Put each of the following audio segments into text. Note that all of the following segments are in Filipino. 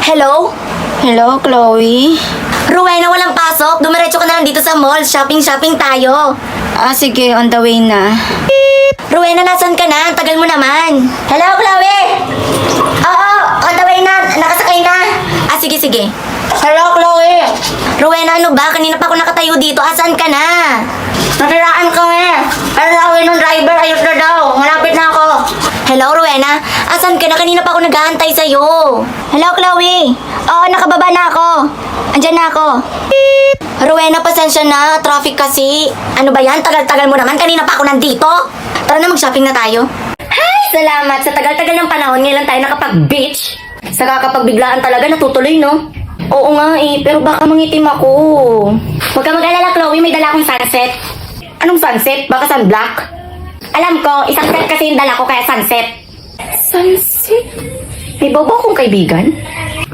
Hello? Hello, Chloe? Rowena, walang pasok. Dumiretso ka na lang dito sa mall. Shopping tayo. Sige, on the way na. Rowena, nasan ka na? Ang tagal mo naman. Hello, Chloe? Oo, on the way na. Nakasakay na. Sige. Hello, Chloe? Rowena, ano ba? Kanina pa ako nakatayo dito. Asan ka na? Nakiraan kami. Pero sabi ng driver, ayos na daw. Malapit na ako. Hello, Rowena? Asan ka na? Kanina pa ako naghahantay sa'yo. Hello, Chloe? Oo, nakababa na ako. Andyan na ako. Rowena, pasensya na. Traffic kasi. Ano ba yan? Tagal-tagal mo naman. Kanina pa ako nandito. Tara na, mag-shopping na tayo. Hay, salamat. Sa tagal-tagal ng panahon, ngayon lang tayo nakapag-beach. Saka kapag biglaan talaga, natutuloy, no? Oo nga eh, pero baka mangitim ako. Huwag ka mag-alala, Chloe. May dala akong sunset. Anong sunset? Baka sunblock? Alam ko, isang set kasi yung dala ko kaya sunset. Sunset? May bobo akong kaibigan?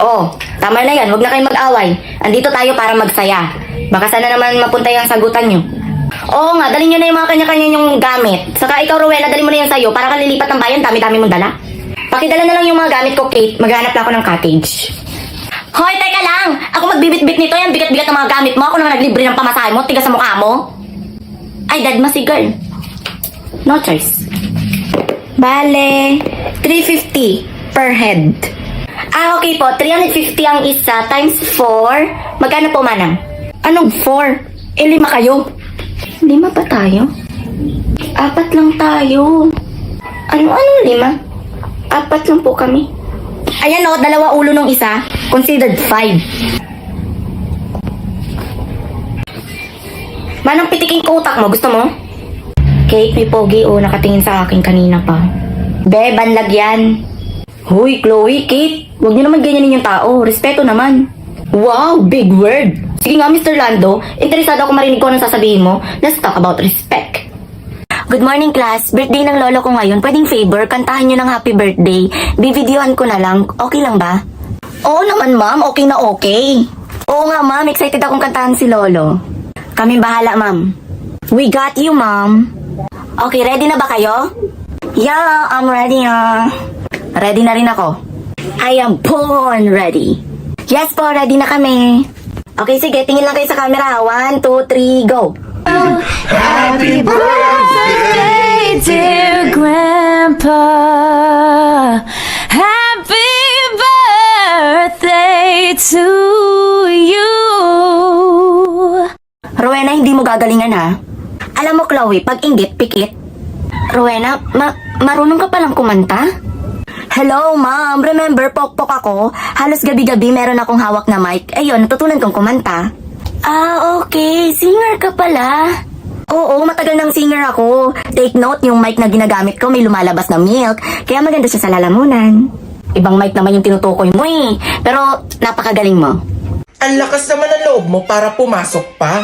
Oh, tama na yan. Huwag na kayong mag-away. Andito tayo para magsaya. Baka sana naman mapunta yung sagutan nyo. Oo nga, dalhin nyo na yung mga kanya-kanya yung gamit. Saka ikaw, Rowena, dalhin mo na yung sayo para kang lilipat ng bayan. Dami-dami mong dala. Pakidala na lang yung mga gamit ko, Kate. Maghanap na ako ng cottage. Hoy, teka lang! Ako magbibit-bit nito yan. Bigat-bigat ng mga gamit mo. Ako naman naglibre ng pamasahe mo. Tigas sa mukha mo. Ay, dad, girl. No choice. Bale, 350 per head. Okay po. 350 ang isa times 4. Magkano po, manang? Anong 4? 5 kayo. 5 ba tayo? 4 lang tayo. Anong 5? 4 lang po kami. Ayan o, 2 ulo nung isa. Considered 5. Manang pitikin ko utak mo. Gusto mo? Kate, may pogi nakatingin sa akin kanina pa. Be, banlag yan. Hoy, Chloe, Kate. Huwag niyo naman ganyanin yung tao. Respeto naman. Wow, big word. Sige nga, Mr. Lando. Interesado ako marinig ko anong sasabihin mo. Let's talk about respect. Good morning, class. Birthday ng lolo ko ngayon. Pwedeng favor, kantahan nyo ng happy birthday. Bibidyohan ko na lang. Okay lang ba? Oo naman, ma'am. Okay na okay. Oo nga, ma'am. Excited akong kantahan si lolo. Kami bahala, ma'am. We got you, ma'am. Okay, ready na ba kayo? Yeah, I'm ready, Ready na rin ako. I am born ready. Yes po, ready na kami. Okay, sige. Tingin lang kayo sa camera. 1, 2, 3, go. Happy birthday, dear Grandpa. Happy birthday to you. Rowena, hindi mo gagalingan ha. Alam mo, Chloe, pag inggit, pikit. Rowena, marunong ka palang kumanta? Hello, ma'am. Remember, pokpok ako. Halos gabi-gabi meron akong hawak na mic. Ayun, natutunan kong kumanta. Okay. Singer ka pala. Oo, matagal ng singer ako. Take note, yung mic na ginagamit ko may lumalabas na milk. Kaya maganda siya sa lalamunan. Ibang mic naman yung tinutukoy mo eh. Pero napakagaling mo. Ang lakas naman ng loob mo para pumasok pa.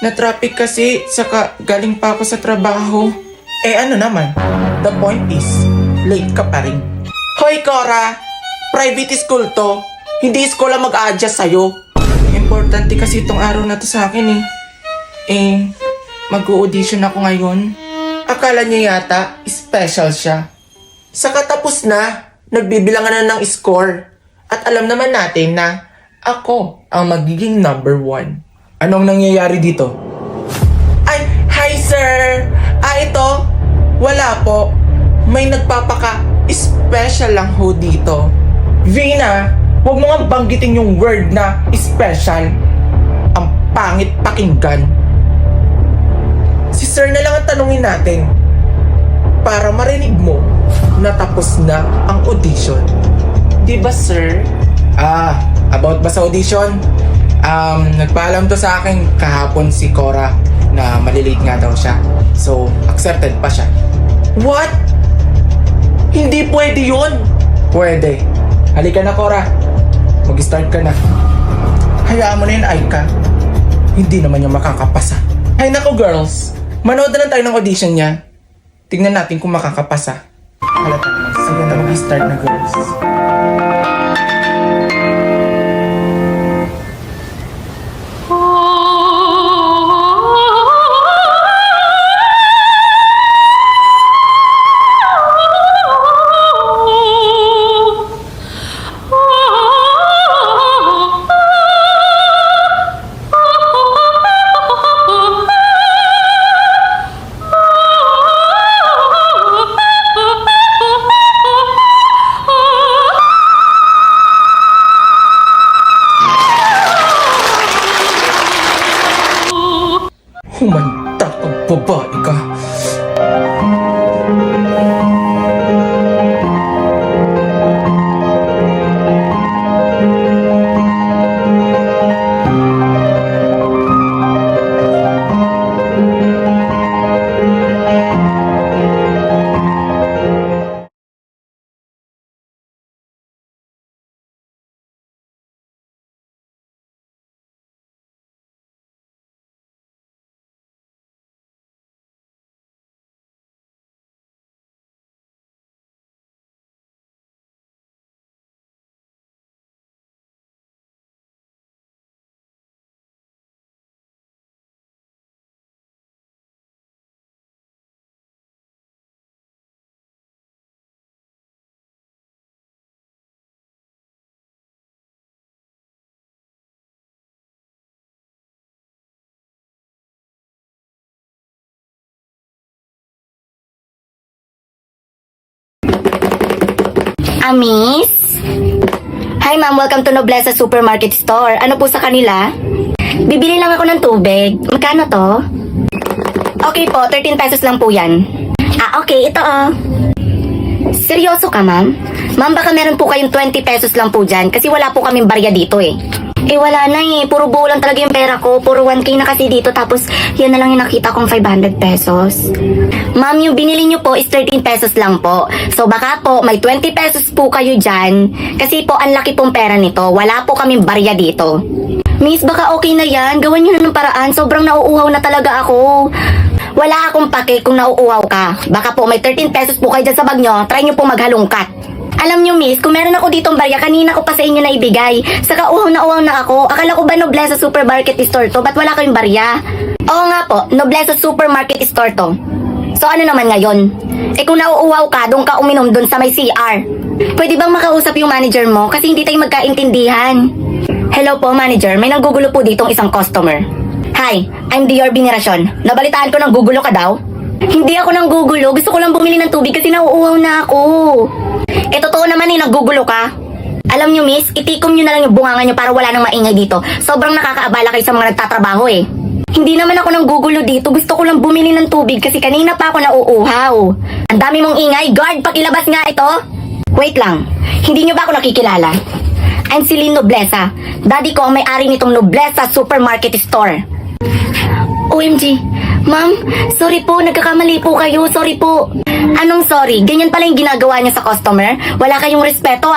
Na-traffic kasi, saka galing pa ako sa trabaho. Ano naman, the point is, late ka pa rin. Hoy, Cora! Private school to. Hindi school ang mag-a-adjust sa'yo. Importante kasi itong araw na to sa akin mag-audition ako ngayon. Akala niya yata, special siya. Saka tapos na, nagbibilangan na ng score. At alam naman natin na ako ang magiging number 1. Anong nangyayari dito? Ay, hi sir! Ito, wala po. May nagpapaka-special lang ho dito. Vina, huwag mo nga banggitin yung word na special. Ang pangit pakinggan. Si sir na lang ang tanungin natin para marinig mo na tapos na ang audition. Diba sir? About ba sa audition? Nagpaalam to sa akin kahapon si Cora na malilate nga daw siya. So, accepted pa siya. What? Hindi pwede yun. Pwede. Halika na, Cora. Mag-start ka na. Hayaan mo na yun, Aika. Hindi naman niya makakapasa. Ay nako, girls. Manood na lang tayo ng audition niya. Tingnan natin kung makakapasa. Halata naman. Sige na, mag-start na, girls. Miss? Hi ma'am, welcome to Noblesa Supermarket Store. Ano po sa kanila? Bibili lang ako ng tubig. Magkano to? Okay po, 13 pesos lang po yan. Okay, ito Seryoso ka, ma'am? Ma'am, baka meron po kayong 20 pesos lang po dyan kasi wala po kaming barya dito eh. Wala na puro buo lang talaga yung pera ko. Puro 1K na kasi dito tapos yan na lang yung nakita kong 500 pesos. Ma'am, yung binili nyo po is 13 pesos lang po. So baka po may 20 pesos po kayo dyan kasi po ang laki pong pera nito. Wala po kaming barya dito. Miss, baka okay na yan. Gawan nyo na ng paraan. Sobrang nauuhaw na talaga ako. Wala akong pake kung nauuhaw ka. Baka po may 13 pesos po kayo dyan sa bag nyo. Try nyo po maghalongkat. Alam nyo, miss, kung meron ako ditong barya, kanina ko pa sa inyo na ibigay. Saka uhaw na ako. Akala ko ba Noblesa Supermarket Store to? Ba't wala kayong barya? Oo nga po, Noblesa Supermarket Store to. So ano naman ngayon? Kung nauuhaw ka, doon ka uminom doon sa may CR. Pwede bang makausap yung manager mo? Kasi hindi tayo magkaintindihan. Hello po, manager. May nanggugulo po ditong isang customer. Hi, I'm Dior Binirasyon. Nabalitaan ko nang gugulo ka daw? Hindi ako nang gugulo. Gusto ko lang bumili ng tubig kasi nauuhaw na ako. Totoo naman naggugulo ka. Alam nyo, miss, itikom nyo na lang yung bunganga nyo para wala nang maingay dito. Sobrang nakakaabala kayo sa mga nagtatrabaho eh. Hindi naman ako nang gugulo dito. Gusto ko lang bumili ng tubig kasi kanina pa ako nauuhaw. Ang dami mong ingay. Guard, pakilabas nga ito. Wait lang. Hindi nyo ba ako nakikilala? I'm Celine Noblesa. Daddy ko ang may-ari nitong Noblesa Supermarket Store. OMG. Ma'am, sorry po, nagkakamali po kayo. Sorry po. Anong sorry? Ganyan pala yung ginagawa niya sa customer? Wala kayong respeto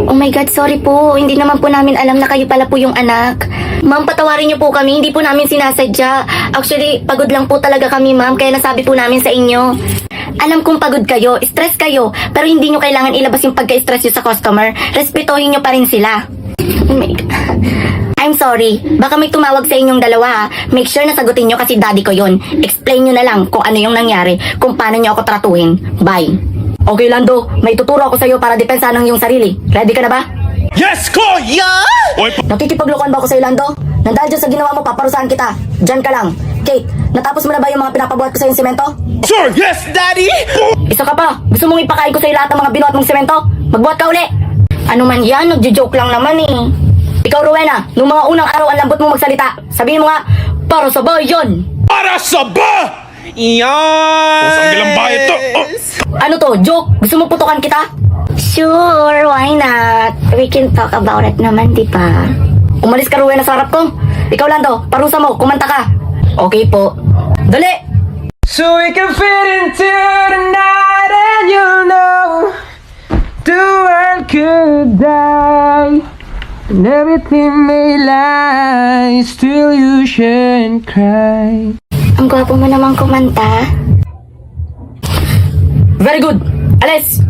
Oh my God, sorry po. Hindi naman po namin alam na kayo pala po yung anak. Ma'am, patawarin niyo po kami. Hindi po namin sinasadya. Actually, pagod lang po talaga kami, ma'am. Kaya nasabi po namin sa inyo. Alam kong pagod kayo, stress kayo, pero hindi nyo kailangan ilabas yung pagka-stress nyo sa customer. Respetohin nyo pa rin sila. Oh my God. I'm sorry. Baka may tumawag sa inyong dalawa Make sure na sagutin nyo kasi daddy ko yon. Explain nyo na lang kung ano yung nangyari, kung paano nyo ako tratuhin. Bye. Okay, Lando. May tuturo ako sa'yo para depensahan ang iyong sarili. Ready ka na ba? Yes, ko! Yeah! Nakikipaglokohan ba ako sa'yo, Lando? Nang dahil dyan sa ginawa mo, paparusahan kita. Diyan ka lang. Kate, natapos mo na ba yung mga pinapabuhat ko sa'yo yung semento? Sure, yes, Daddy! Isa ka pa. Gusto mong ipakain ko sa'yo lahat ng mga binuhat mong semento? Magbuhat ka uli. Ano man yan, nagjo-joke lang naman Ikaw, Rowena, nung mga unang araw ang lambot mo magsalita. Sabihin mo nga, para sa bayan. Para sa ba? Yan! Pusang gilamba ito. Ano to, joke? Gusto mo putukan kita? Sure, why not? We can talk about it naman, di ba? Umalis ka, Rowena, sa harap ko. Ikaw, Lando, parusa mo, kumanta ka. Okay po. Dali! So we can fit into the night and you know the world could die and everything may lie, still you shouldn't cry. Ang gwapo mo namang kumanta. Very good. Alis!